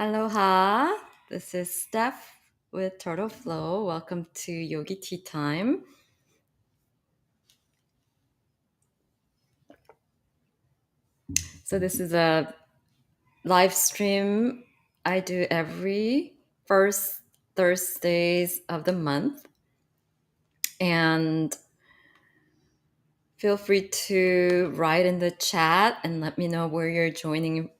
Aloha, this is Steph with Turtle Flow. Welcome to Yogi Tea Time. So, this is a live stream I do every first Thursdays of the month. And feel free to write in the chat and let me know where you're joining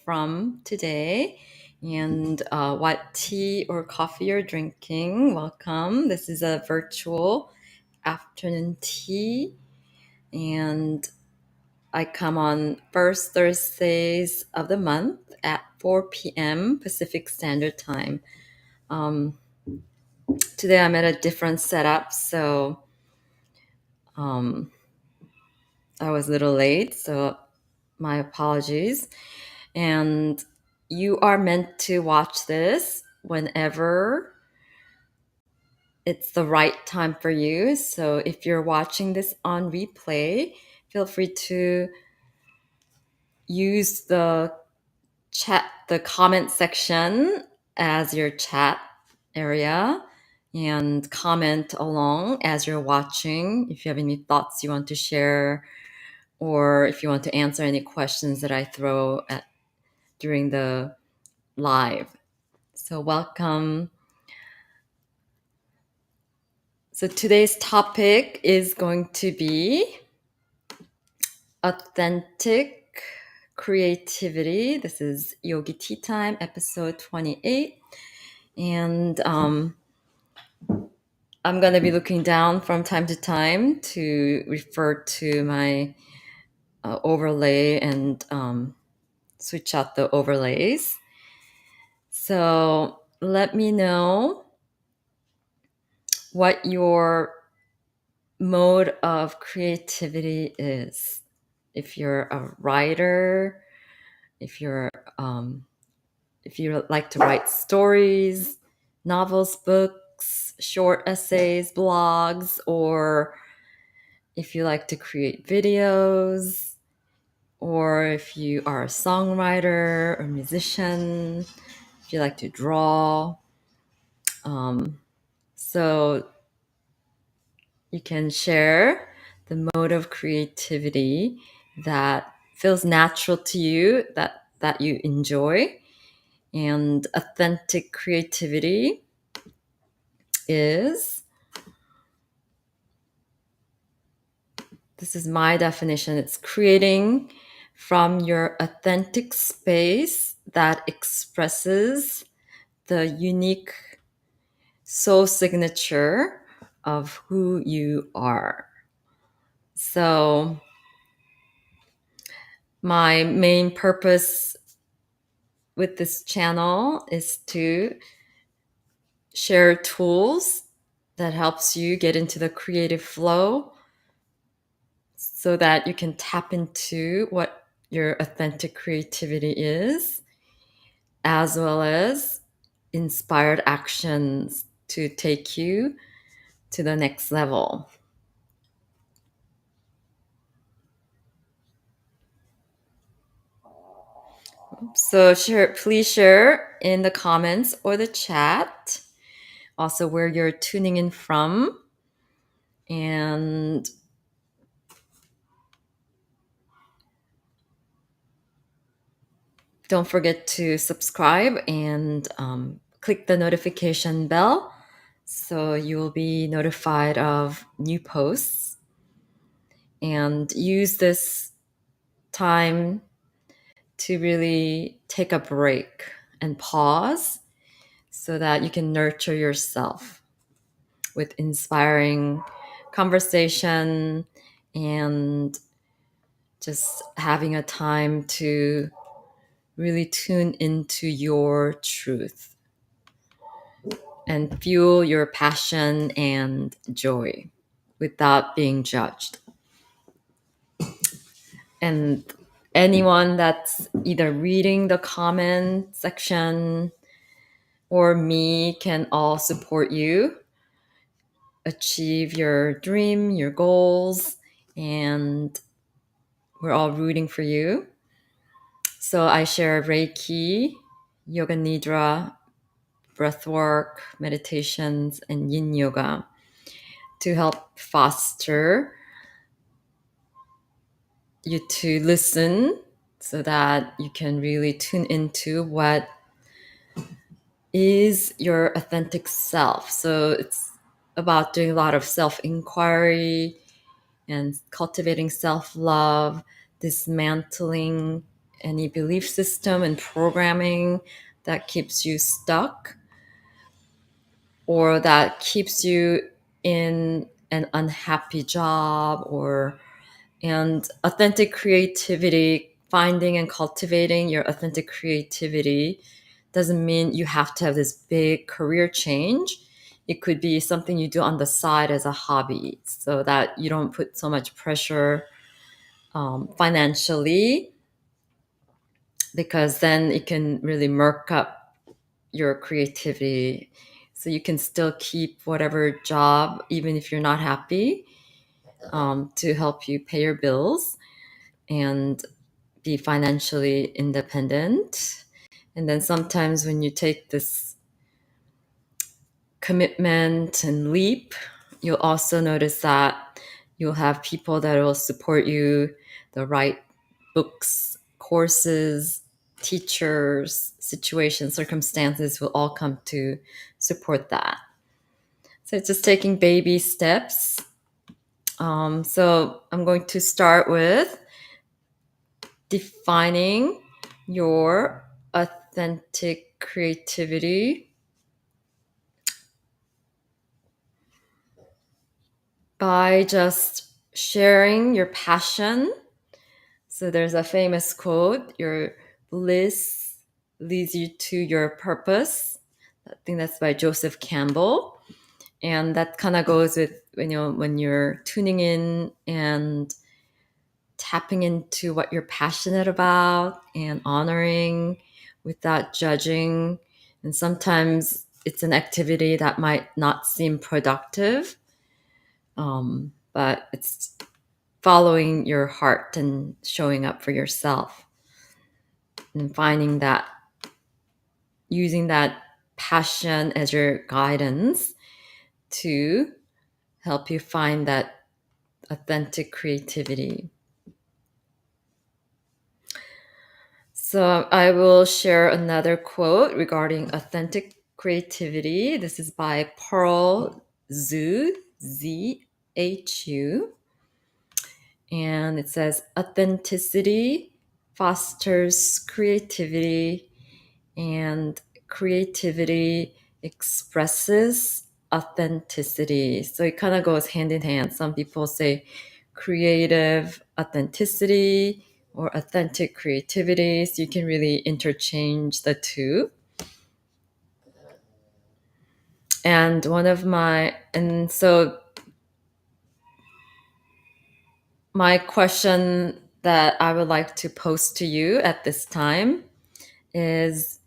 from today and what tea or coffee you're drinking. Welcome. This is a virtual afternoon tea, and I come on first Thursdays of the month at 4 p.m. Pacific Standard Time. Today I'm at a different setup, so I was a little late, so my apologies. And you are meant to watch this whenever it's the right time for you. So if you're watching this on replay, feel free to use the comment section as your chat area and comment along as you're watching if you have any thoughts you want to share, or if you want to answer any questions that I throw at during the live. So welcome. So today's topic is going to be authentic creativity. This is Yogi Tea Time, episode 28. And I'm going to be looking down from time to time to refer to my overlay and switch out the overlays. So let me know what your mode of creativity is. If you're a writer, if you're if you like to write stories, novels, books, short essays, blogs, or if you like to create videos, or if you are a songwriter or musician, if you like to draw. So you can share the mode of creativity that feels natural to you, that you enjoy. And authentic creativity is, this is my definition, it's creating from your authentic space that expresses the unique soul signature of who you are. So my main purpose with this channel is to share tools that helps you get into the creative flow so that you can tap into what your authentic creativity is, as well as inspired actions to take you to the next level. So please share in the comments or the chat also where you're tuning in from, and don't forget to subscribe and click the notification bell so you will be notified of new posts, and use this time to really take a break and pause so that you can nurture yourself with inspiring conversation and just having a time to really tune into your truth and fuel your passion and joy without being judged. And anyone that's either reading the comment section or me can all support you achieve your dream, your goals, and we're all rooting for you. So I share Reiki, yoga nidra, breath work, meditations, and yin yoga to help foster you to listen so that you can really tune into what is your authentic self. So it's about doing a lot of self inquiry and cultivating self love, dismantling any belief system and programming that keeps you stuck or that keeps you in an unhappy job, or and authentic creativity, finding and cultivating your authentic creativity doesn't mean you have to have this big career change. It could be something you do on the side as a hobby so that you don't put so much pressure financially, because then it can really murk up your creativity. So you can still keep whatever job, even if you're not happy, to help you pay your bills and be financially independent. And then sometimes when you take this commitment and leap, you'll also notice that you'll have people that will support you, the right books, courses, teachers, situations, circumstances will all come to support that. So it's just taking baby steps. So I'm going to start with defining your authentic creativity by just sharing your passion. So there's a famous quote, your bliss leads you to your purpose. I think that's by Joseph Campbell. And that kind of goes with when you're tuning in and tapping into what you're passionate about and honoring without judging. And sometimes it's an activity that might not seem productive, but it's following your heart and showing up for yourself and finding that, using that passion as your guidance to help you find that authentic creativity. So I will share another quote regarding authentic creativity. This is by Pearl Zhu, Z-H-U. And it says, authenticity fosters creativity, and creativity expresses authenticity. So it kind of goes hand in hand. Some people say creative authenticity or authentic creativity. So you can really interchange the two. And so my question that I would like to pose to you at this time is,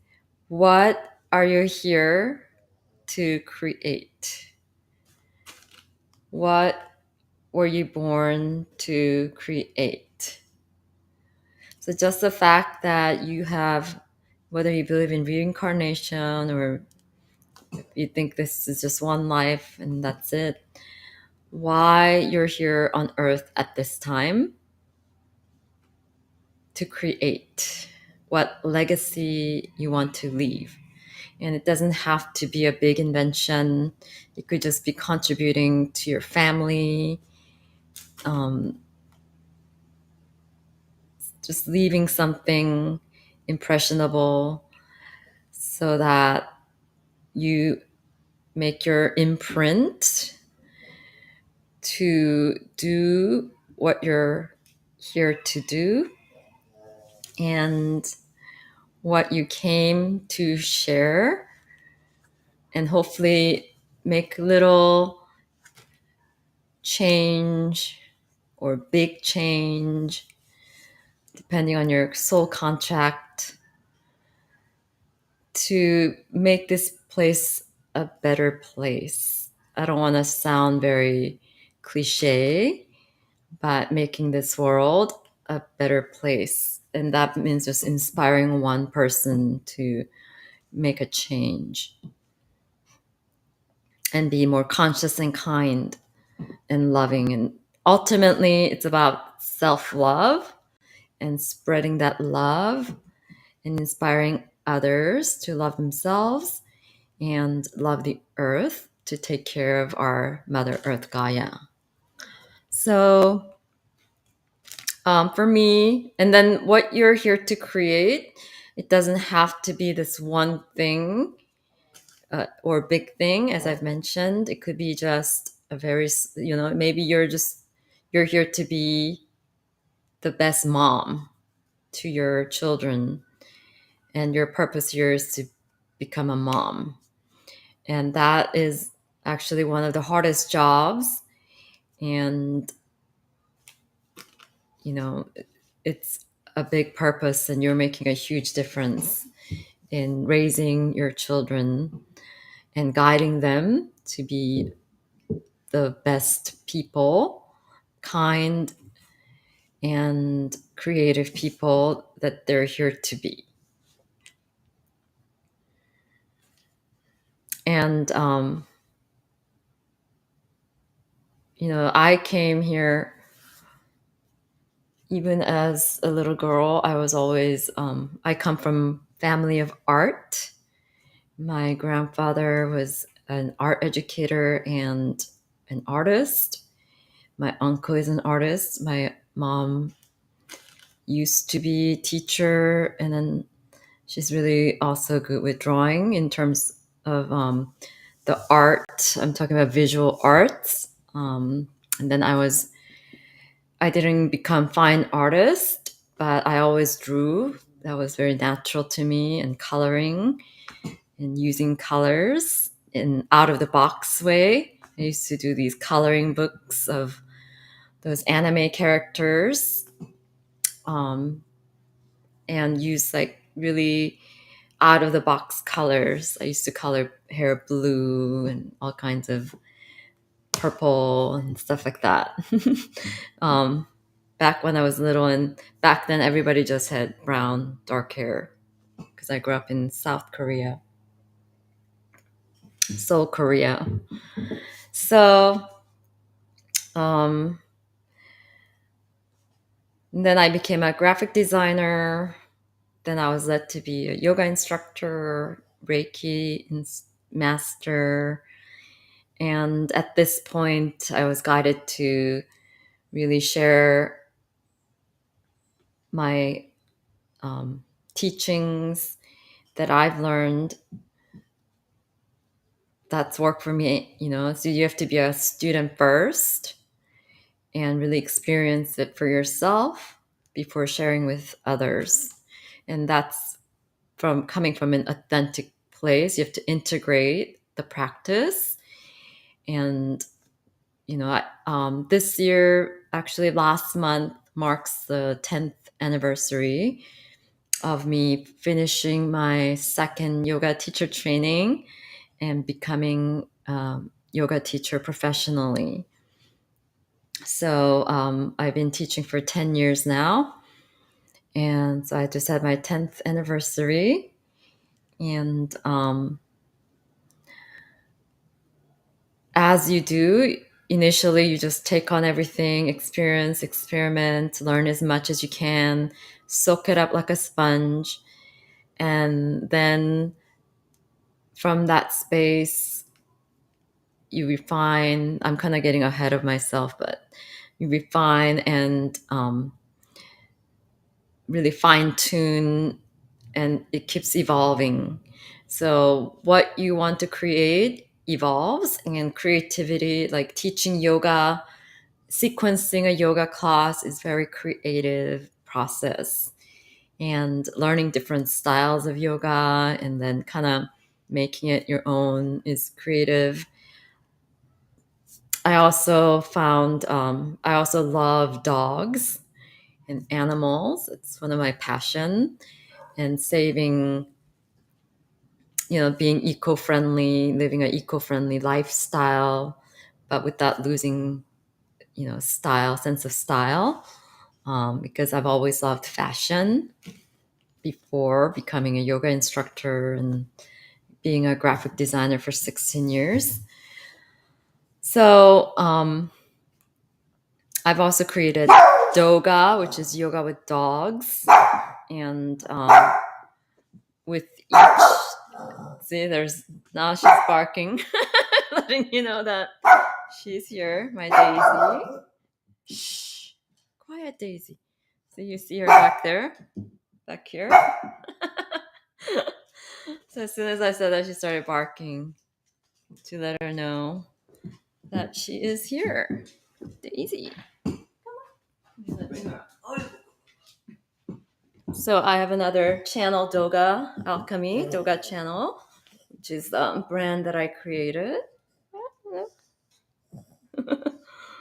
what are you here to create? What were you born to create? So just the fact that you have, whether you believe in reincarnation or you think this is just one life and that's it, why you're here on earth at this time, to create what legacy you want to leave. And it doesn't have to be a big invention. It could just be contributing to your family, um, just leaving something impressionable so that you make your imprint to do what you're here to do and what you came to share, and hopefully make little change or big change depending on your soul contract to make this place a better place. I don't want to sound very cliche, but making this world a better place. And that means just inspiring one person to make a change and be more conscious and kind and loving. And ultimately, it's about self love and spreading that love and inspiring others to love themselves and love the earth, to take care of our Mother Earth Gaia. So, for me, and then what you're here to create, it doesn't have to be this one thing or big thing, as I've mentioned. It could be just a very, maybe you're here to be the best mom to your children, and your purpose here is to become a mom. And that is actually one of the hardest jobs. And, you know, it's a big purpose, and you're making a huge difference in raising your children and guiding them to be the best people, kind and creative people that they're here to be. And, I came here even as a little girl. I was always, I come from family of art. My grandfather was an art educator and an artist. My uncle is an artist. My mom used to be a teacher, and then she's really also good with drawing in terms of the art. I'm talking about visual arts. And then I didn't become fine artist, but I always drew. That was very natural to me, and coloring and using colors in out of the box way. I used to do these coloring books of those anime characters, um, and use like really out of the box colors. I used to color hair blue and all kinds of purple and stuff like that. um, Back when I was little, and back then everybody just had brown, dark hair because I grew up in South Korea, Seoul, Korea. So um, then I became a graphic designer. Then I was led to be a yoga instructor, Reiki master. And at this point, I was guided to really share my teachings that I've learned that's worked for me. So you have to be a student first and really experience it for yourself before sharing with others. And that's from coming from an authentic place. You have to integrate the practice. And this year, actually last month, marks the 10th anniversary of me finishing my second yoga teacher training and becoming yoga teacher professionally. So I've been teaching for 10 years now. And so I just had my 10th anniversary. And as you do, initially you just take on everything, experience, experiment, learn as much as you can, soak it up like a sponge. And then from that space, you refine. I'm kind of getting ahead of myself, but you refine and really fine tune, and it keeps evolving. So what you want to create evolves, and creativity, like teaching yoga, sequencing a yoga class, is very creative process, and learning different styles of yoga and then kind of making it your own is creative. I also love dogs and animals. It's one of my passion, and saving, being eco-friendly, living an eco-friendly lifestyle, but without losing, sense of style. Because I've always loved fashion, before becoming a yoga instructor and being a graphic designer for 16 years. So I've also created Doga, which is yoga with dogs. And with each, see, there's now she's barking, letting you know that she's here, my Daisy. Shh, quiet, Daisy. So you see her back there, back here. So as soon as I said that, she started barking to let her know that she is here. Daisy. So I have another channel, Doga Alchemy, Doga channel, which is the brand that I created.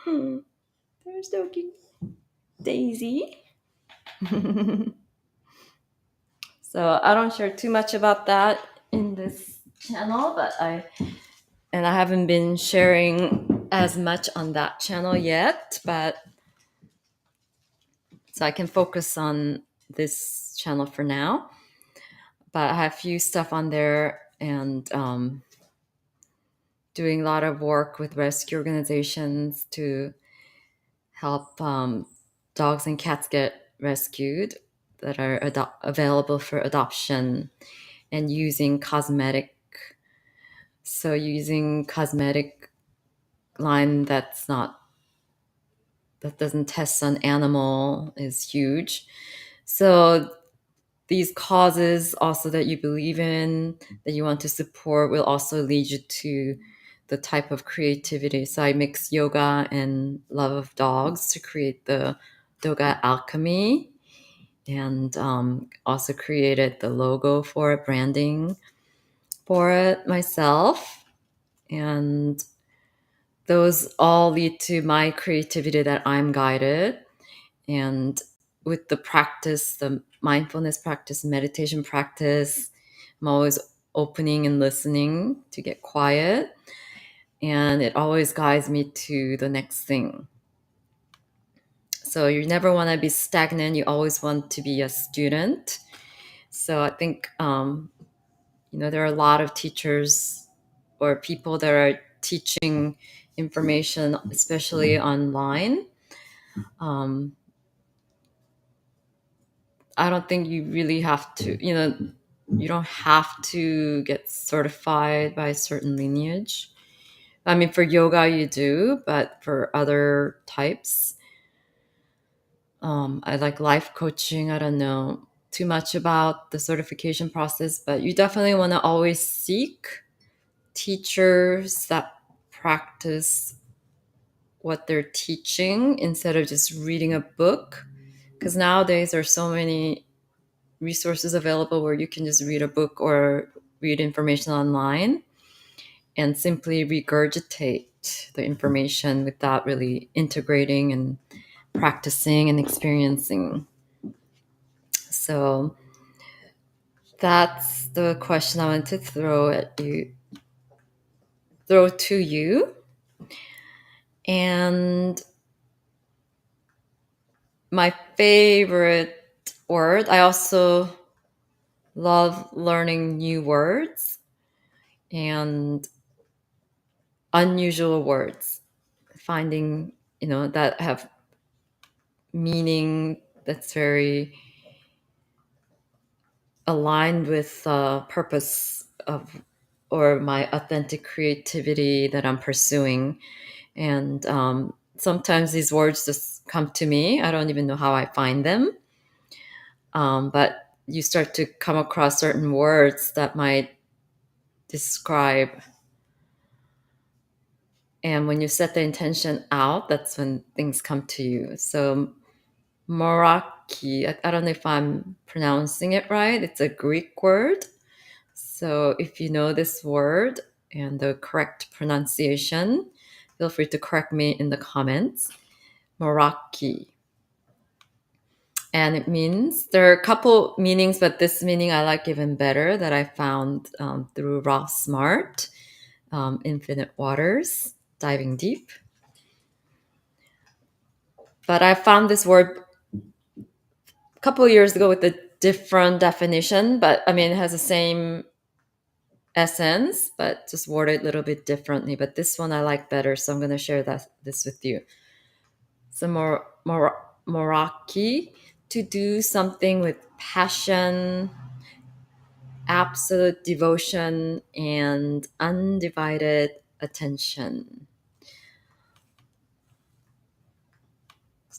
There's Daisy. So I don't share too much about that in this channel, but I haven't been sharing as much on that channel yet, but so I can focus on this channel for now. But I have a few stuff on there and doing a lot of work with rescue organizations to help dogs and cats get rescued that are available for adoption, and using cosmetic line that doesn't test on animal is huge. So these causes also that you believe in, that you want to support, will also lead you to the type of creativity. So I mix yoga and love of dogs to create the Doga Alchemy, and also created the logo for it, branding for it myself. And those all lead to my creativity that I'm guided. And with the practice, the mindfulness practice, meditation practice, I'm always opening and listening to get quiet. And it always guides me to the next thing. So you never want to be stagnant. You always want to be a student. So I think, there are a lot of teachers or people that are teaching information, especially online. I don't think you really have to, you don't have to get certified by a certain lineage. I mean, for yoga, you do, but for other types, I like life coaching. I don't know too much about the certification process, but you definitely want to always seek teachers that practice what they're teaching instead of just reading a book. Because nowadays there are so many resources available where you can just read a book or read information online and simply regurgitate the information without really integrating and practicing and experiencing. So that's the question I want to throw to you. And my favorite word, I also love learning new words and unusual words, finding, that have meaning that's very aligned with purpose of or my authentic creativity that I'm pursuing. And sometimes these words just come to me. I don't even know how I find them. But you start to come across certain words that might describe. And when you set the intention out, that's when things come to you. So Meraki, I don't know if I'm pronouncing it right. It's a Greek word. So if you know this word and the correct pronunciation, feel free to correct me in the comments. Meraki. And it means, there are a couple meanings, but this meaning I like even better, that I found through Ross Smart, Infinite Waters, Diving Deep. But I found this word a couple of years ago with the different definition, but I mean, it has the same essence, but just worded a little bit differently. But this one I like better, so I'm going to share this with you. So Meraki, to do something with passion, absolute devotion, and undivided attention.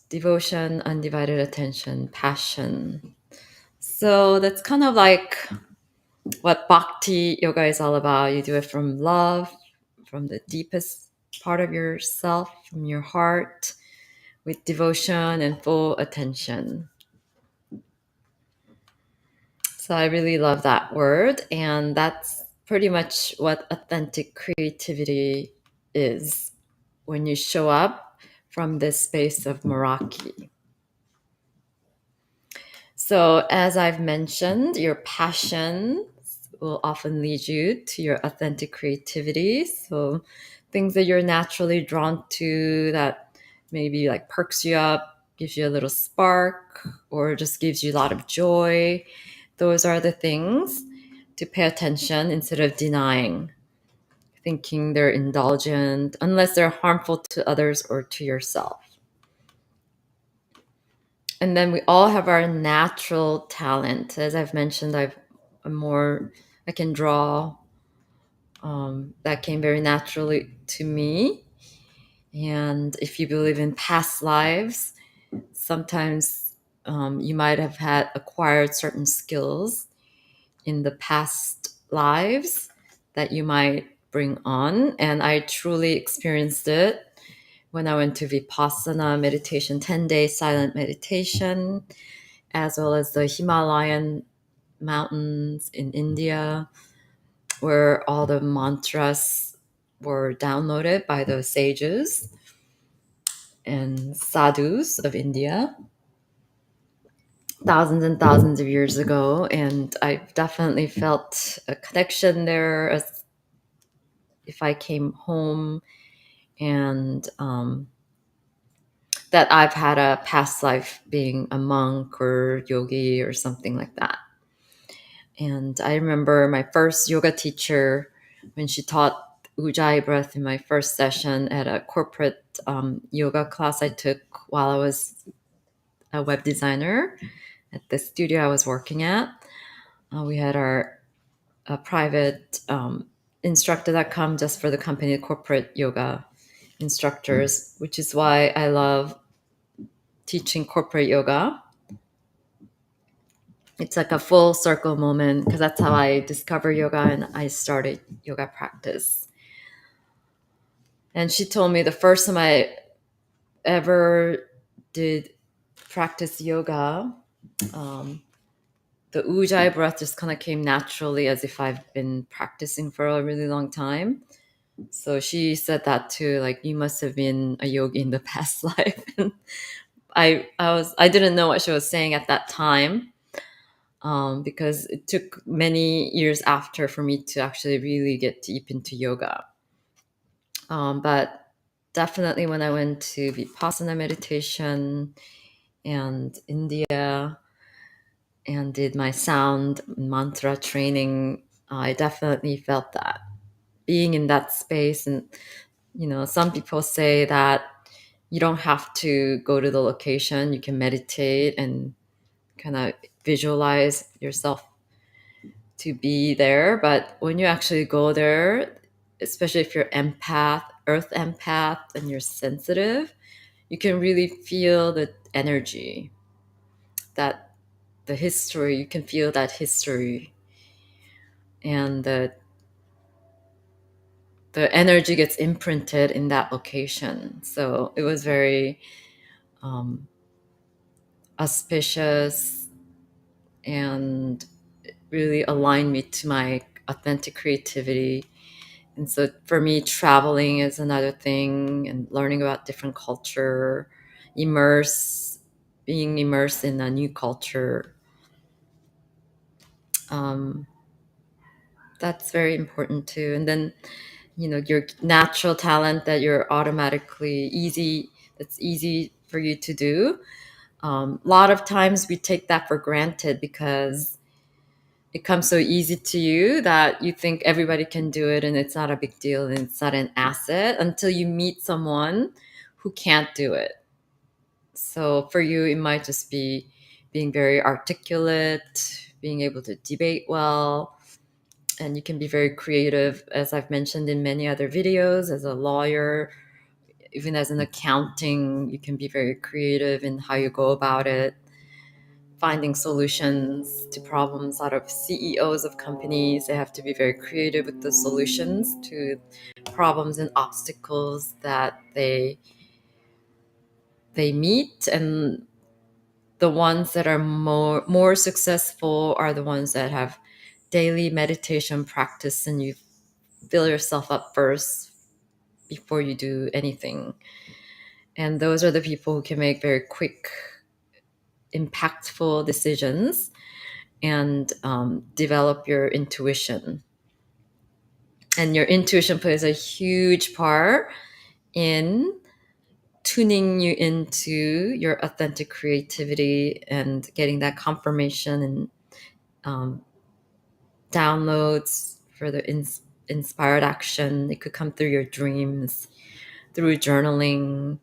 Devotion, undivided attention, passion. So that's kind of like what bhakti yoga is all about. You do it from love, from the deepest part of yourself, from your heart, with devotion and full attention. So I really love that word. And that's pretty much what authentic creativity is when you show up from this space of Meraki. So, as I've mentioned, your passion will often lead you to your authentic creativity. So, things that you're naturally drawn to that maybe like perks you up, gives you a little spark, or just gives you a lot of joy. Those are the things to pay attention instead of denying, thinking they're indulgent, unless they're harmful to others or to yourself. And then we all have our natural talent. As I've mentioned, I can draw. That came very naturally to me. And if you believe in past lives, sometimes you might have had acquired certain skills in the past lives that you might bring on. And I truly experienced it when I went to Vipassana meditation, 10-day silent meditation, as well as the Himalayan mountains in India, where all the mantras were downloaded by the sages and sadhus of India thousands and thousands of years ago. And I definitely felt a connection there as if I came home and that I've had a past life being a monk or yogi or something like that. And I remember my first yoga teacher when she taught Ujjayi breath in my first session at a corporate yoga class I took while I was a web designer at the studio I was working at. We had our private instructor that come just for the company, corporate yoga instructors, which is why I love teaching corporate yoga. It's like a full circle moment because that's how I discovered yoga and I started yoga practice. And she told me the first time I ever did practice yoga, the Ujjayi breath just kind of came naturally as if I've been practicing for a really long time. So she said that too, like you must have been a yogi in the past life. And I didn't know what she was saying at that time. Because it took many years after for me to actually really get deep into yoga. But definitely when I went to Vipassana meditation and India and did my sound mantra training, I definitely felt that being in that space. And, some people say that you don't have to go to the location, you can meditate and kind of visualize yourself to be there. But when you actually go there, especially if you're earth empath, and you're sensitive, you can really feel the energy, that the history, you can feel that history. And the energy gets imprinted in that location. So it was very um, auspicious and really aligned me to my authentic creativity. And so for me, traveling is another thing, and learning about different culture, being immersed in a new culture. Um, that's very important too. And then, your natural talent that you're automatically that's easy for you to do. A lot of times we take that for granted because it comes so easy to you that you think everybody can do it and it's not a big deal and it's not an asset until you meet someone who can't do it. So for you, it might just be being very articulate, being able to debate well, and you can be very creative, as I've mentioned in many other videos. As a lawyer, even as an accounting, you can be very creative in how you go about it, finding solutions to problems. Out of CEOs of companies, they have to be very creative with the solutions to problems and obstacles that they meet. And the ones that are more successful are the ones that have daily meditation practice, and you fill yourself up first before you do anything. And those are the people who can make very quick, impactful decisions and develop your intuition. And your intuition plays a huge part in tuning you into your authentic creativity and getting that confirmation and um, downloads for the inspired action. It could come through your dreams, through journaling.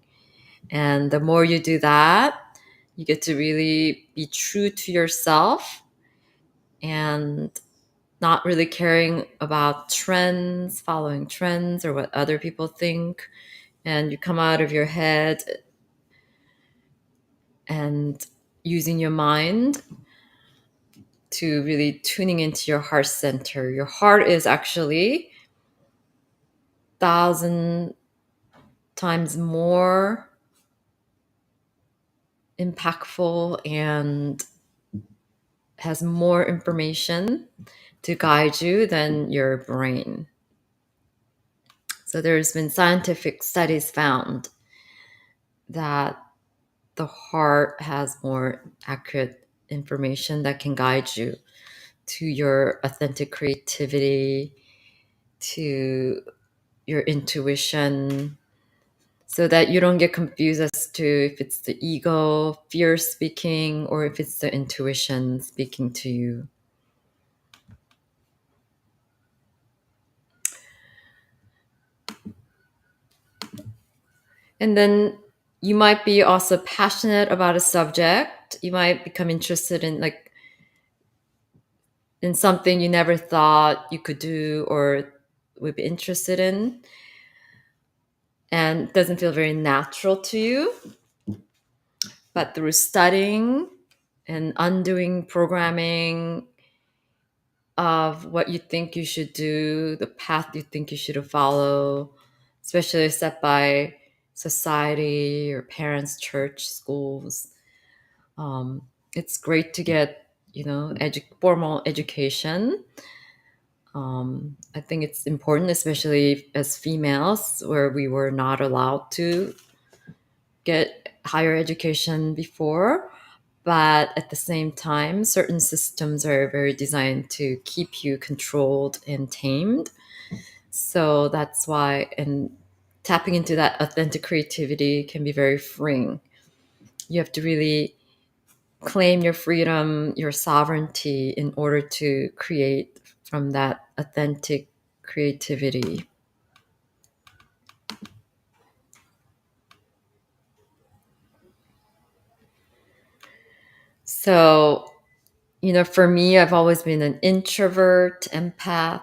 And the more you do that, you get to really be true to yourself and not really caring about trends, following trends or what other people think. And you come out of your head and using your mind to really tuning into your heart center. Your heart is actually 1,000 times more impactful and has more information to guide you than your brain. So there's been scientific studies found that the heart has more accurate information that can guide you to your authentic creativity, to your intuition, so that you don't get confused as to if it's the ego, fear speaking, or if it's the intuition speaking to you. And then you might be also passionate about a subject. You might become interested in in something you never thought you could do or would be interested in, and it doesn't feel very natural to you. But through studying and undoing programming of what you think you should do, the path you think you should follow, especially set by society, your parents, church, schools. It's great to get, formal education. I think it's important, especially as females, where we were not allowed to get higher education before. But at the same time, certain systems are very designed to keep you controlled and tamed. So that's why, and tapping into that authentic creativity can be very freeing. You have to really claim your freedom, your sovereignty in order to create from that authentic creativity. So, for me, I've always been an introvert, empath,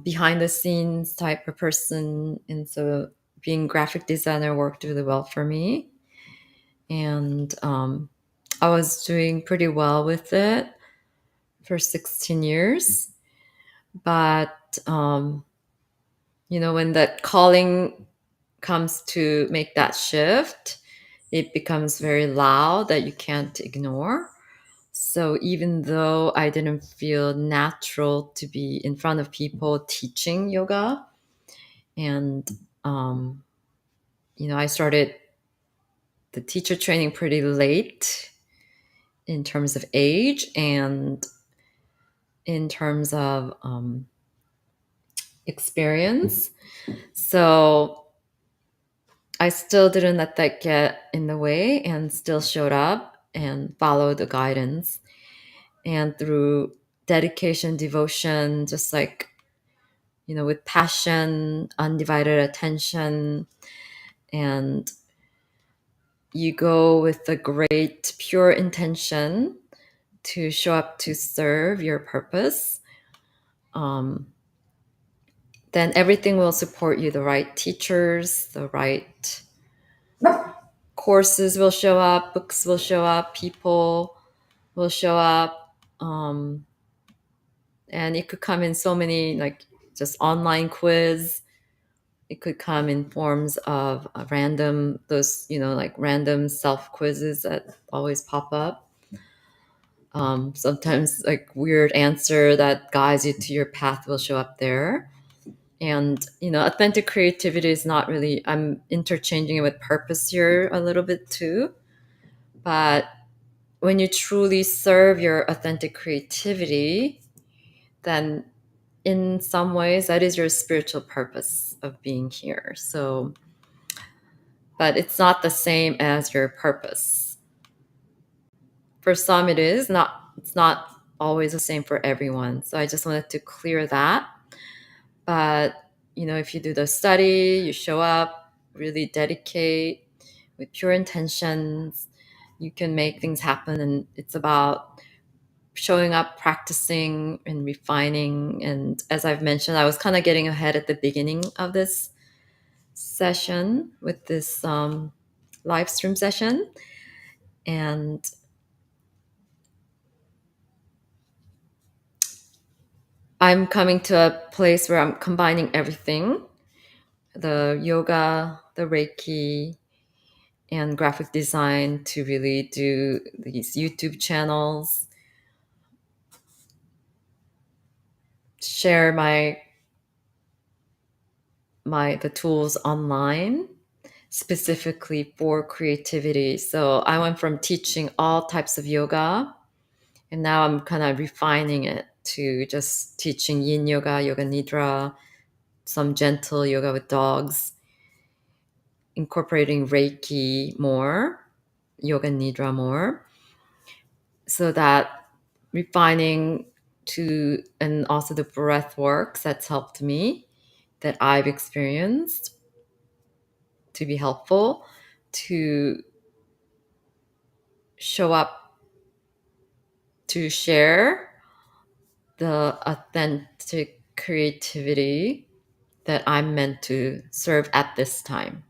behind the scenes type of person. And so being graphic designer worked really well for me. And I was doing pretty well with it for 16 years. But, when that calling comes to make that shift, it becomes very loud that you can't ignore. So even though I didn't feel natural to be in front of people teaching yoga, and um, I started the teacher training pretty late in terms of age and in terms of experience. So I still didn't let that get in the way and still showed up and followed the guidance. And through dedication, devotion, just like, with passion, undivided attention, and you go with a great, pure intention to show up to serve your purpose, um, then everything will support you. The right teachers, the right courses will show up, books will show up, people will show up. And it could come in so many, like just online quiz. It could come in forms of random, those, like random self quizzes that always pop up. Sometimes like weird answer that guides you to your path will show up there. And, authentic creativity is not really, I'm interchanging it with purpose here a little bit too. But when you truly serve your authentic creativity, then in some ways that is your spiritual purpose of being here. So, but it's not the same as your purpose. For some it is not, it's not always the same for everyone. So I just wanted to clear that. But, if you do the study, you show up, really dedicate with pure intentions, you can make things happen. And it's about showing up, practicing, and refining. And as I've mentioned, I was kind of getting ahead at the beginning of this session with this live stream session. And I'm coming to a place where I'm combining everything, the yoga, the Reiki, and graphic design, to really do these YouTube channels, share the tools online specifically for creativity. So I went from teaching all types of yoga, and now I'm kind of refining it to just teaching yin yoga, yoga nidra, some gentle yoga with dogs, incorporating Reiki more, yoga nidra more, so that refining to, and also the breath works that's helped me, that I've experienced to be helpful, to show up, to share the authentic creativity that I'm meant to serve at this time.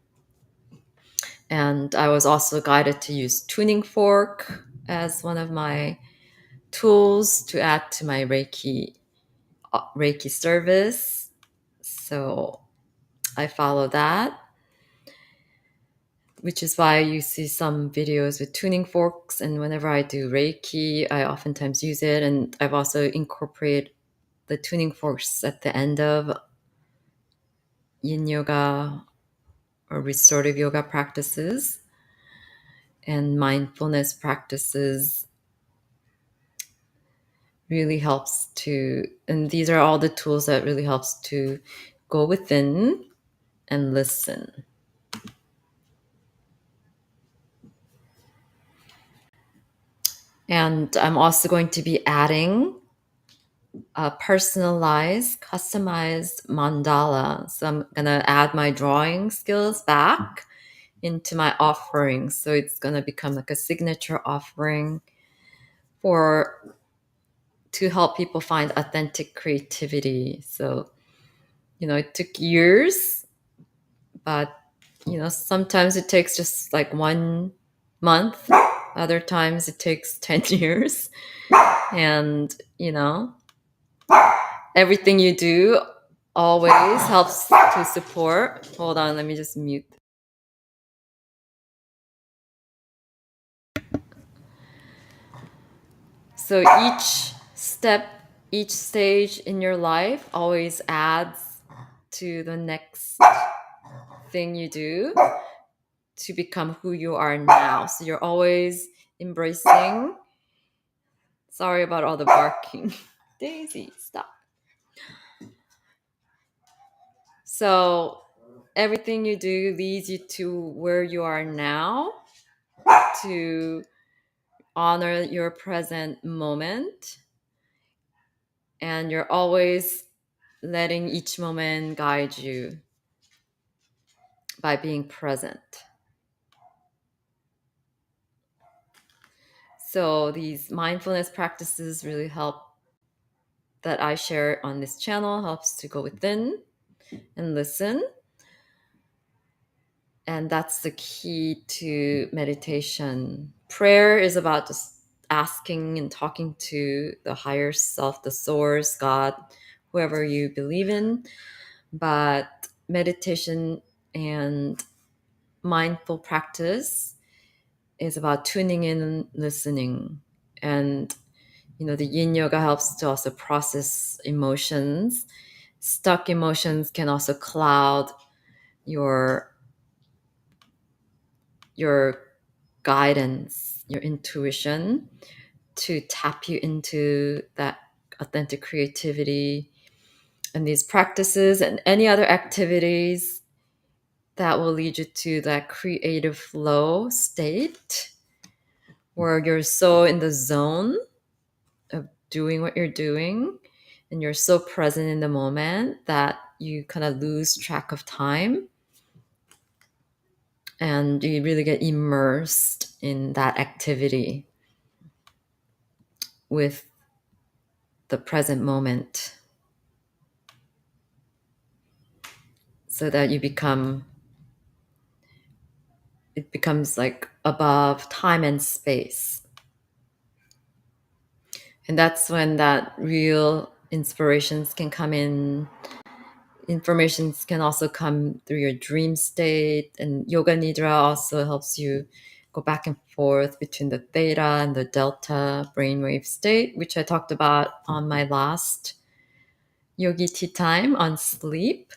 And I was also guided to use tuning fork as one of my tools to add to my Reiki service. So I follow that, which is why you see some videos with tuning forks. And whenever I do Reiki, I oftentimes use it. And I've also incorporated the tuning forks at the end of yin yoga or restorative yoga practices and mindfulness practices. Really helps to, and these are all the tools that really helps to go within and listen. And I'm also going to be adding a personalized, customized mandala. So I'm going to add my drawing skills back into my offering. So it's going to become like a signature offering for to help people find authentic creativity. So, it took years, but sometimes it takes just like 1 month. Other times it takes 10 years. And, everything you do always helps to support. Hold on, let me just mute. So each step, each stage in your life always adds to the next thing you do to become who you are now. So you're always embracing. Sorry about all the barking. Daisy, stop. So everything you do leads you to where you are now, to honor your present moment, and you're always letting each moment guide you by being present. So these mindfulness practices really help, that I share on this channel, helps to go within and listen. And that's the key to meditation. Prayer is about just asking and talking to the higher self, the source, God, whoever you believe in. But meditation and mindful practice is about tuning in and listening. And the yin yoga helps to also process emotions. Stuck emotions can also cloud your guidance, your intuition, to tap you into that authentic creativity. And these practices and any other activities that will lead you to that creative flow state where you're so in the zone of doing what you're doing, and you're so present in the moment that you kind of lose track of time, and you really get immersed in that activity with the present moment, so that it becomes like above time and space. And that's when that real inspirations can come in. Informations can also come through your dream state, and yoga nidra also helps you go back and forth between the theta and the delta brainwave state, which I talked about on my last yogi tea time on sleep.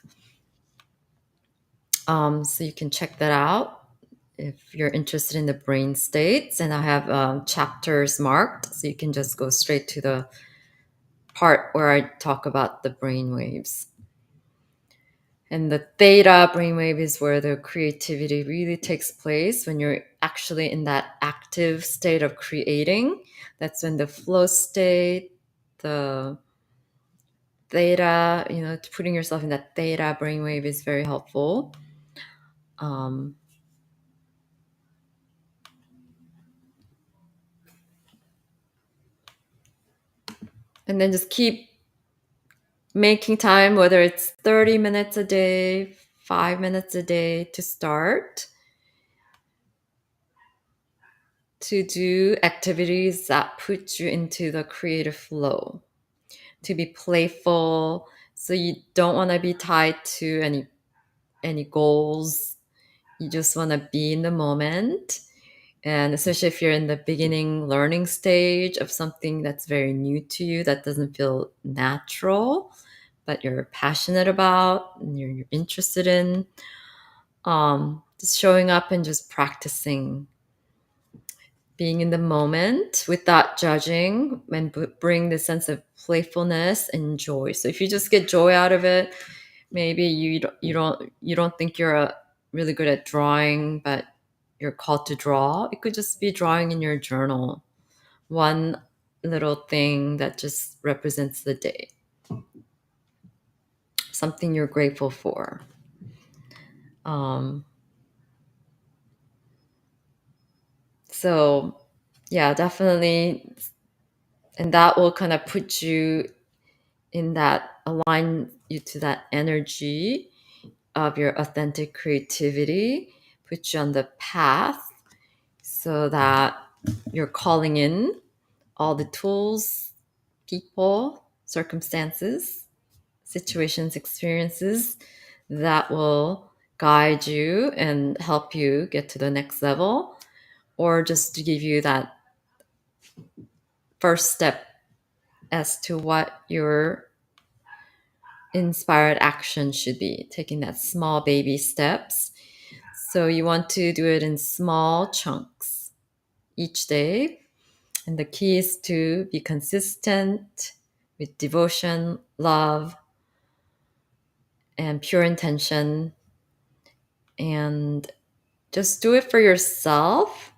So you can check that out if you're interested in the brain states, and I have chapters marked, so you can just go straight to the part where I talk about the brain waves. And the theta brainwave is where the creativity really takes place, when you're actually in that active state of creating. That's when the flow state, the theta, putting yourself in that theta brainwave is very helpful. And then just keep making time, whether it's 30 minutes a day, 5 minutes a day, to start to do activities that put you into the creative flow, to be playful. So you don't want to be tied to any goals. You just want to be in the moment. And especially if you're in the beginning learning stage of something that's very new to you, that doesn't feel natural, but you're passionate about and you're interested in, just showing up and just practicing being in the moment without judging, and bring the sense of playfulness and joy. So if you just get joy out of it, maybe you don't think you're really good at drawing, but you're called to draw. It could just be drawing in your journal, one little thing that just represents the day, something you're grateful for. So yeah, definitely. And that will kind of put you in that, align you to that energy of your authentic creativity, put you on the path, so that you're calling in all the tools, people, circumstances, situations, experiences that will guide you and help you get to the next level, or just to give you that first step as to what your inspired action should be, taking that small baby steps. So you want to do it in small chunks each day. And the key is to be consistent with devotion, love, and pure intention. and just do it for yourself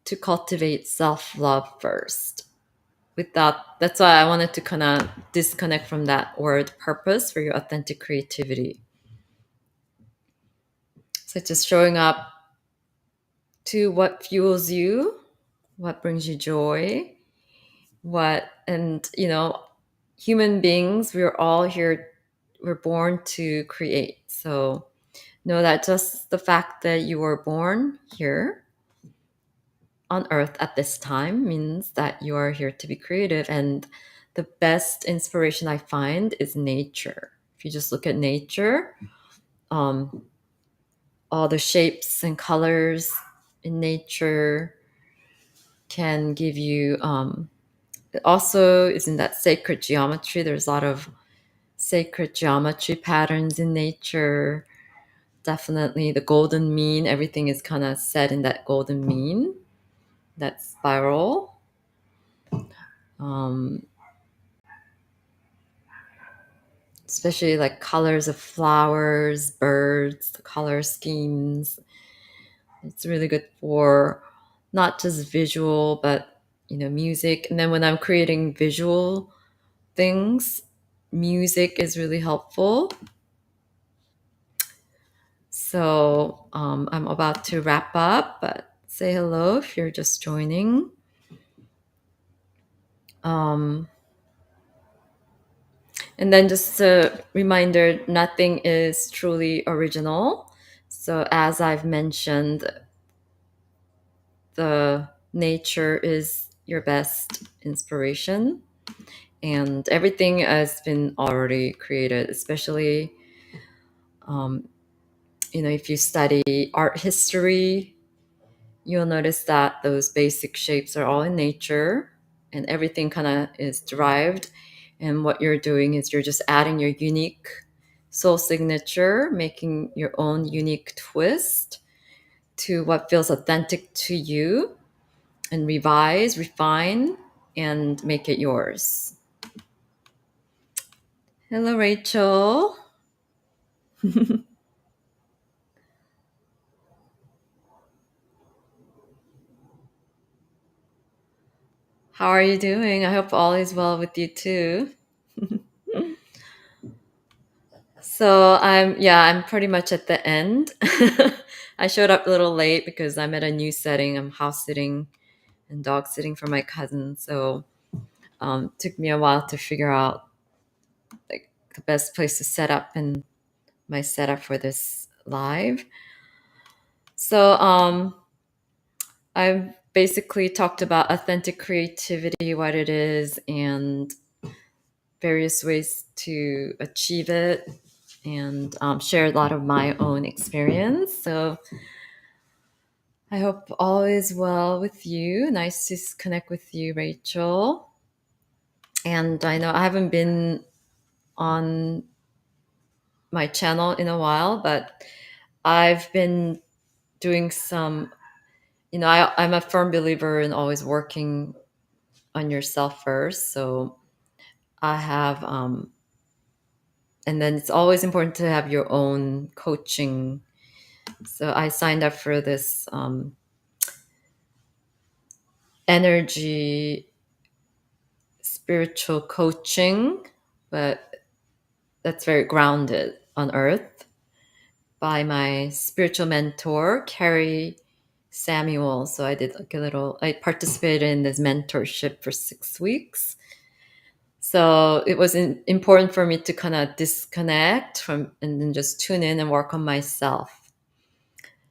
to cultivate self-love first. That's why I wanted to kind of disconnect from that word purpose for your authentic creativity. So just showing up to what fuels you, what brings you joy, human beings, we're all here, we're born to create. So know that just the fact that you were born here on earth at this time means that you are here to be creative. And the best inspiration I find is nature. If you just look at nature, um, all the shapes and colors in nature can give you, it also is in that sacred geometry. There's a lot of sacred geometry patterns in nature. Definitely the golden mean, everything is kind of set in that golden mean, that spiral. Um, Especially like colors of flowers, birds, the color schemes. It's really good for not just visual, but music. And then when I'm creating visual things, music is really helpful. So I'm about to wrap up, but say hello if you're just joining. Um, and then just a reminder, nothing is truly original. So as I've mentioned, the nature is your best inspiration, and everything has been already created, especially um, if you study art history, you'll notice that those basic shapes are all in nature, and everything kind of is derived. And what you're doing is you're just adding your unique soul signature, making your own unique twist to what feels authentic to you, and revise, refine, and make it yours. Hello, Rachel. How are you doing? I hope all is well with you too. So I'm pretty much at the end. I showed up a little late because I'm at a new setting. I'm house sitting and dog sitting for my cousin. So took me a while to figure out like the best place to set up and my setup for this live. So I've basically talked about authentic creativity, what it is, and various ways to achieve it, and share a lot of my own experience. So I hope all is well with you. Nice to connect with you, Rachel. And I know I haven't been on my channel in a while, but I've been doing some, I'm a firm believer in always working on yourself first. So I have, and then it's always important to have your own coaching. So I signed up for this energy spiritual coaching, but that's very grounded on earth, by my spiritual mentor, Carrie Samuel. So I participated in this mentorship for 6 weeks. So it was important for me to kind of disconnect from and then just tune in and work on myself.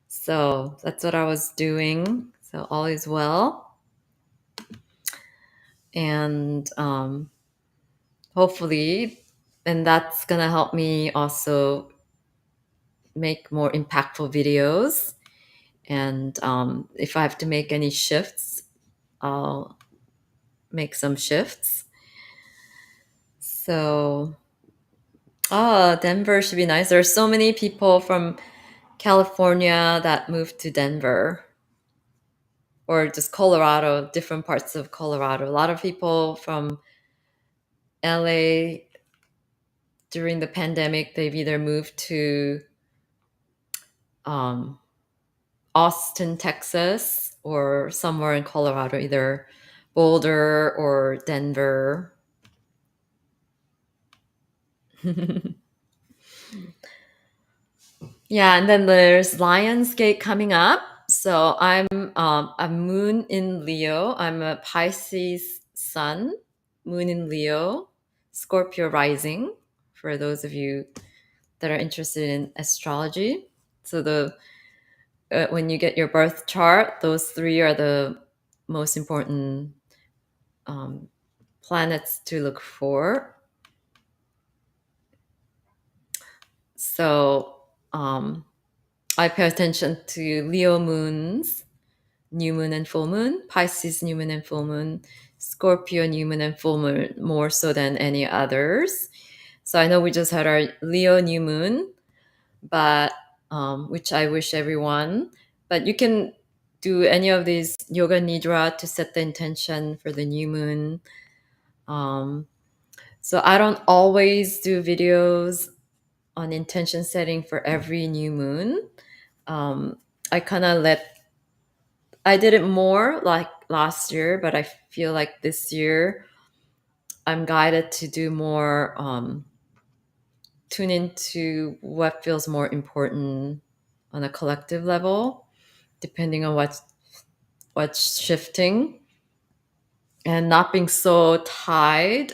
So that's what I was doing. So all is well. And hopefully, and that's going to help me also make more impactful videos. And if I have to make any shifts, I'll make some shifts. So, Denver should be nice. There are so many people from California that moved to Denver, or just Colorado, different parts of Colorado. A lot of people from LA during the pandemic, they've either moved to um, Austin, Texas, or somewhere in Colorado, either Boulder or Denver. Yeah, and then there's Lionsgate coming up. So I'm a moon in Leo. I'm a Pisces sun, moon in Leo, Scorpio rising, for those of you that are interested in astrology. So the when you get your birth chart, those three are the most important um, planets to look for. So I pay attention to Leo moons, new moon and full moon, Pisces new moon and full moon, Scorpio new moon and full moon more so than any others. So I know we just had our Leo new moon, but which I wish everyone. But you can do any of these yoga nidra to set the intention for the new moon. Um, so I don't always do videos on intention setting for every new moon. Um, I kind of I did it more like last year, but I feel like this year I'm guided to do more, tune into what feels more important on a collective level, depending on what's shifting, and not being so tied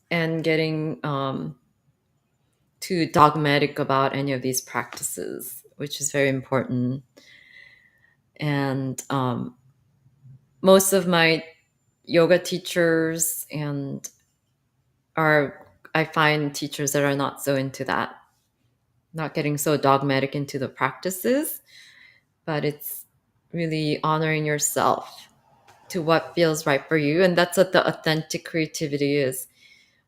and getting too dogmatic about any of these practices, which is very important. And most of my yoga teachers and are I find teachers that are not so into that, not getting so dogmatic into the practices, but it's really honoring yourself to what feels right for you. And that's what the authentic creativity is.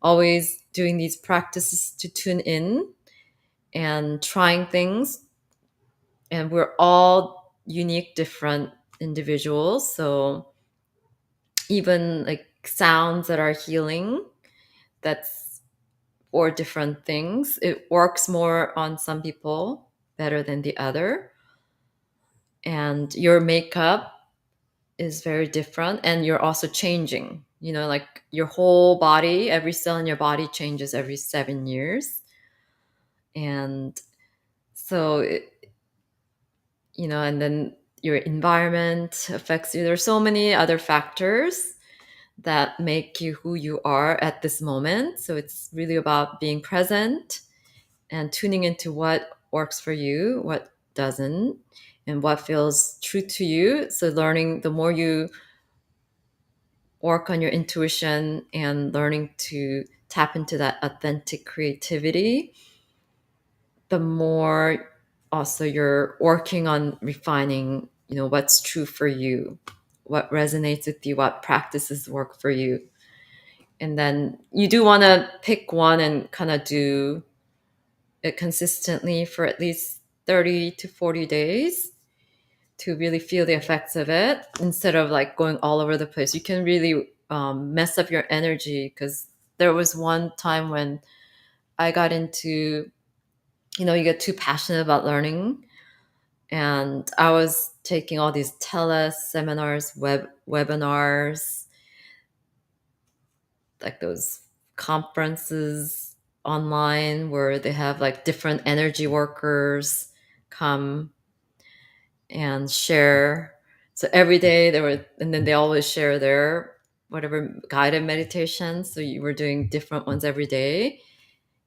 Always doing these practices to tune in and trying things. And we're all unique, different individuals. So even like sounds that are healing, that's or different things. It works more on some people better than the other. And your makeup is very different and you're also changing. You know, like your whole body, every cell in your body changes every 7 years. And so, and then your environment affects you. There's so many other factors that make you who you are at this moment. So it's really about being present and tuning into what works for you, what doesn't, and what feels true to you. So learning, the more you work on your intuition and learning to tap into that authentic creativity, the more also you're working on refining, what's true for you, what resonates with you, what practices work for you. And then you do want to pick one and kind of do it consistently for at least 30 to 40 days to really feel the effects of it instead of like going all over the place. You can really mess up your energy, because there was one time when I got into, you get too passionate about learning. And I was taking all these seminars, webinars, like those conferences online where they have like different energy workers come and share. So every day and then they always share their whatever guided meditation. So you were doing different ones every day.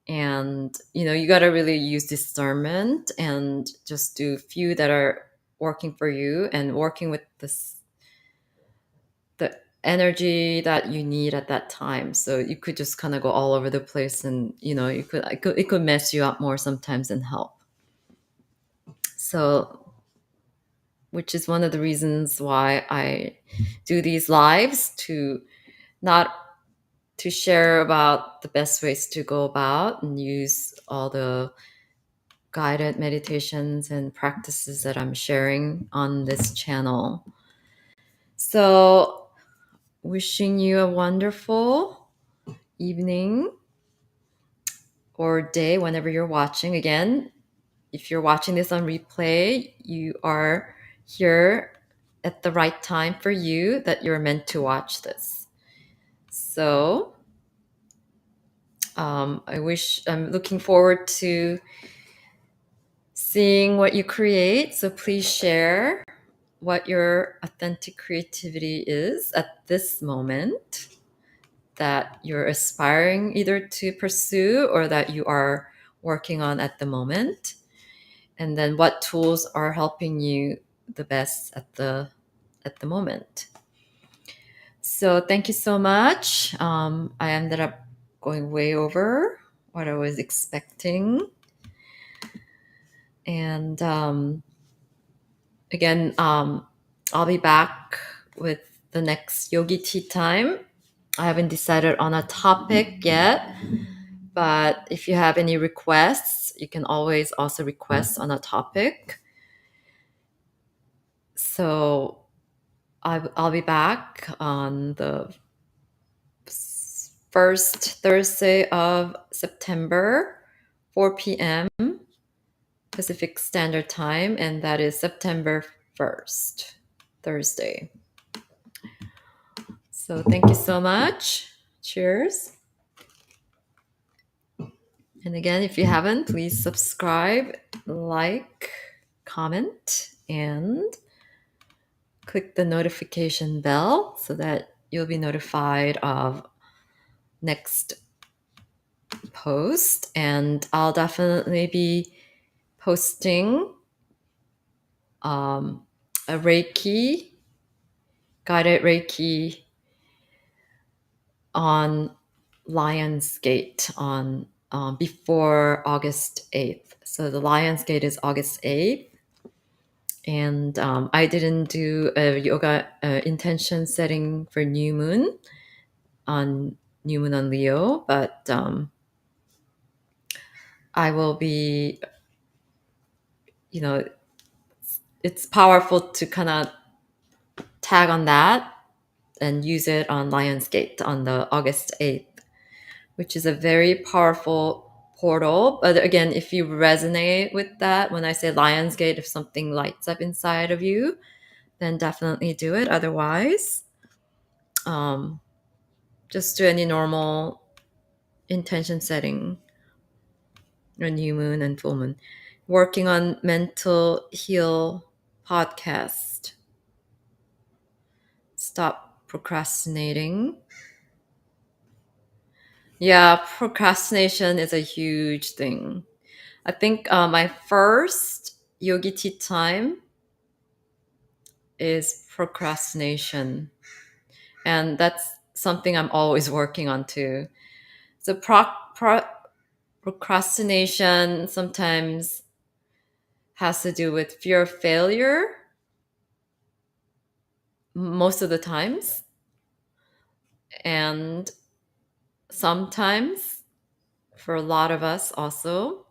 And, you got to really use discernment and just do a few that are working for you and working with the energy that you need at that time. So you could just kind of go all over the place and, it could mess you up more sometimes than help. So, which is one of the reasons why I do these lives, to not to share about the best ways to go about and use all the guided meditations and practices that I'm sharing on this channel. So, wishing you a wonderful evening or day whenever you're watching. Again, if you're watching this on replay, you are here at the right time for you, that you're meant to watch this. So I'm looking forward to seeing what you create. So please share what your authentic creativity is at this moment, that you're aspiring either to pursue or that you are working on at the moment. And then what tools are helping you the best at the moment. So thank you so much. I ended up going way over what I was expecting. And again, I'll be back with the next Yogi Tea Time. I haven't decided on a topic yet, but if you have any requests, you can always also request on a topic. So I'll be back on the first Thursday of September, 4 p.m. Pacific Standard Time, and that is September 1st, Thursday. So thank you so much. Cheers. And again, if you haven't, please subscribe, like, comment, and click the notification bell so that you'll be notified of next post. And I'll definitely be posting a guided Reiki on Lionsgate on before August 8th. So the Lionsgate is August 8th. And I didn't do a yoga intention setting for new moon on Leo, but I will be, it's powerful to kind of tag on that and use it on Lionsgate on the August 8th, which is a very powerful portal. But again, if you resonate with that, when I say Lionsgate, if something lights up inside of you, then definitely do it. Otherwise, just do any normal intention setting on new moon and full moon. Working on Mental Heal podcast. Stop procrastinating. Yeah, procrastination is a huge thing. I think my first yogi tea time is procrastination. And that's something I'm always working on too. So procrastination sometimes has to do with fear of failure most of the times. And sometimes, for a lot of us also,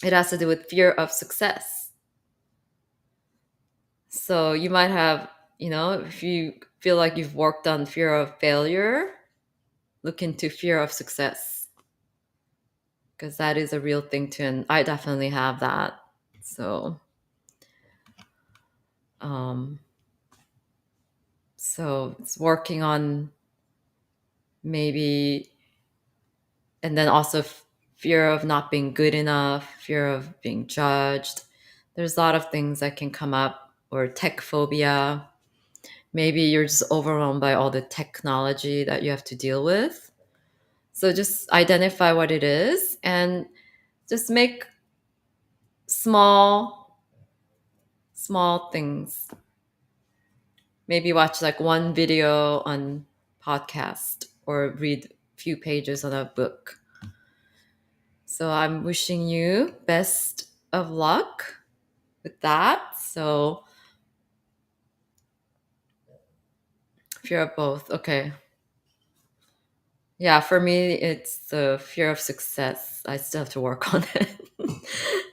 it has to do with fear of success. So you might have, if you feel like you've worked on fear of failure, look into fear of success, because that is a real thing too. And I definitely have that. So, so it's working on maybe, and then also fear of not being good enough, fear of being judged. There's a lot of things that can come up, or tech phobia. Maybe you're just overwhelmed by all the technology that you have to deal with. So just identify what it is and just make small things. Maybe watch like one video on podcast or read a few pages on a book. So I'm wishing you best of luck with that. So fear of both. Okay. Yeah, for me, it's the fear of success. I still have to work on it.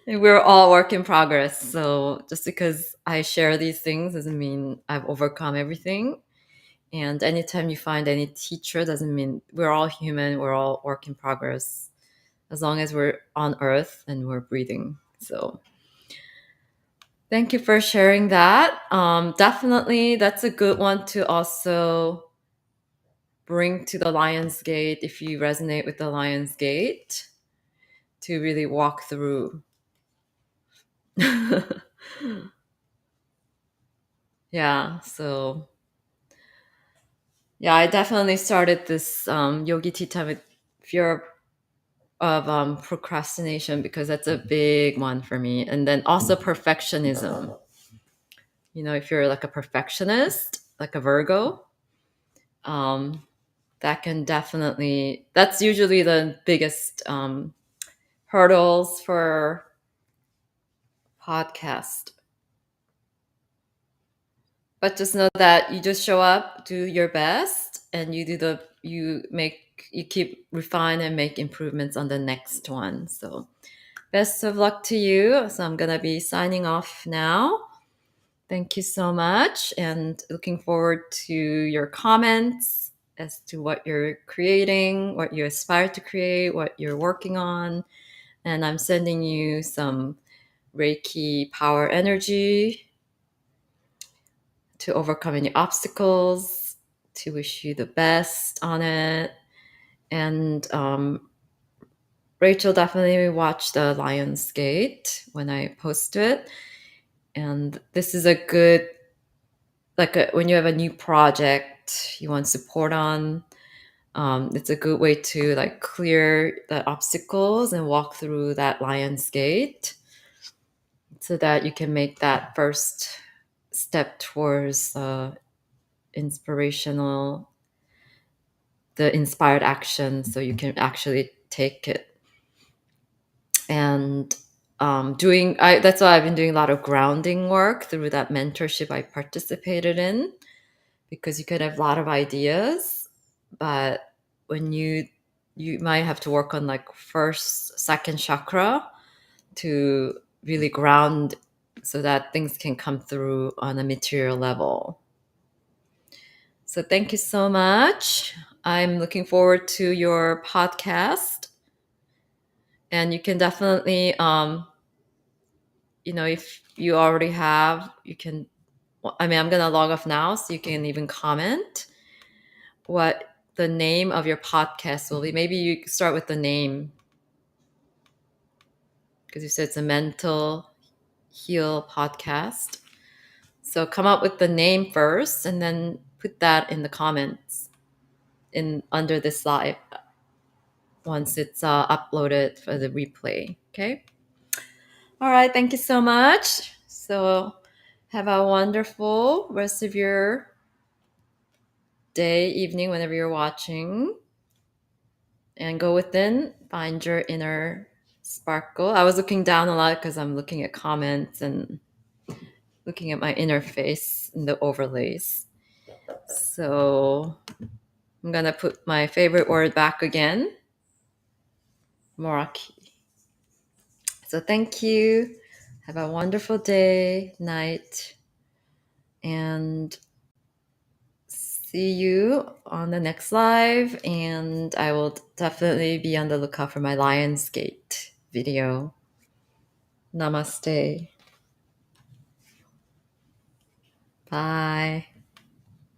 And we're all work in progress. So just because I share these things doesn't mean I've overcome everything. And anytime you find any teacher doesn't mean we're all human. We're all work in progress as long as we're on earth and we're breathing. So thank you for sharing that. Definitely, that's a good one to also bring to the Lion's Gate if you resonate with the Lion's Gate to really walk through. Yeah, so yeah, I definitely started this yogi tea time with fear of procrastination because that's a big one for me. And then also perfectionism. You know, if you're like a perfectionist, like a Virgo, um, that can definitely, that's usually the biggest hurdles for podcast. But just know that you just show up, do your best, and you keep refine and make improvements on the next one. So best of luck to you. So I'm gonna be signing off now. Thank you so much, and looking forward to your comments as to what you're creating, what you aspire to create, what you're working on. And I'm sending you some Reiki power energy to overcome any obstacles, to wish you the best on it. And Rachel definitely watched the Lion's Gate when I post it. And this is a good, when you have a new project you want support on, it's a good way to like clear the obstacles and walk through that Lion's Gate so that you can make that first step towards inspirational the inspired action so you can actually take it. And that's why I've been doing a lot of grounding work through that mentorship I participated in, because you could have a lot of ideas, but when you might have to work on like first second chakra to really ground so that things can come through on a material level. So thank you so much. I'm looking forward to your podcast. And you can definitely, if you already have, you can, I mean, I'm going to log off now so you can even comment what the name of your podcast will be. Maybe you start with the name because you said it's a mental heal podcast. So come up with the name first and then put that in the comments in under this live once it's uploaded for the replay. Okay. All right. Thank you so much. So have a wonderful rest of your day, evening, whenever you're watching. And go within, find your inner sparkle. I was looking down a lot because I'm looking at comments and looking at my interface in the overlays. So I'm going to put my favorite word back again, Meraki. So thank you. Have a wonderful day, night, and see you on the next live. And I will definitely be on the lookout for my Lionsgate video. Namaste. Bye.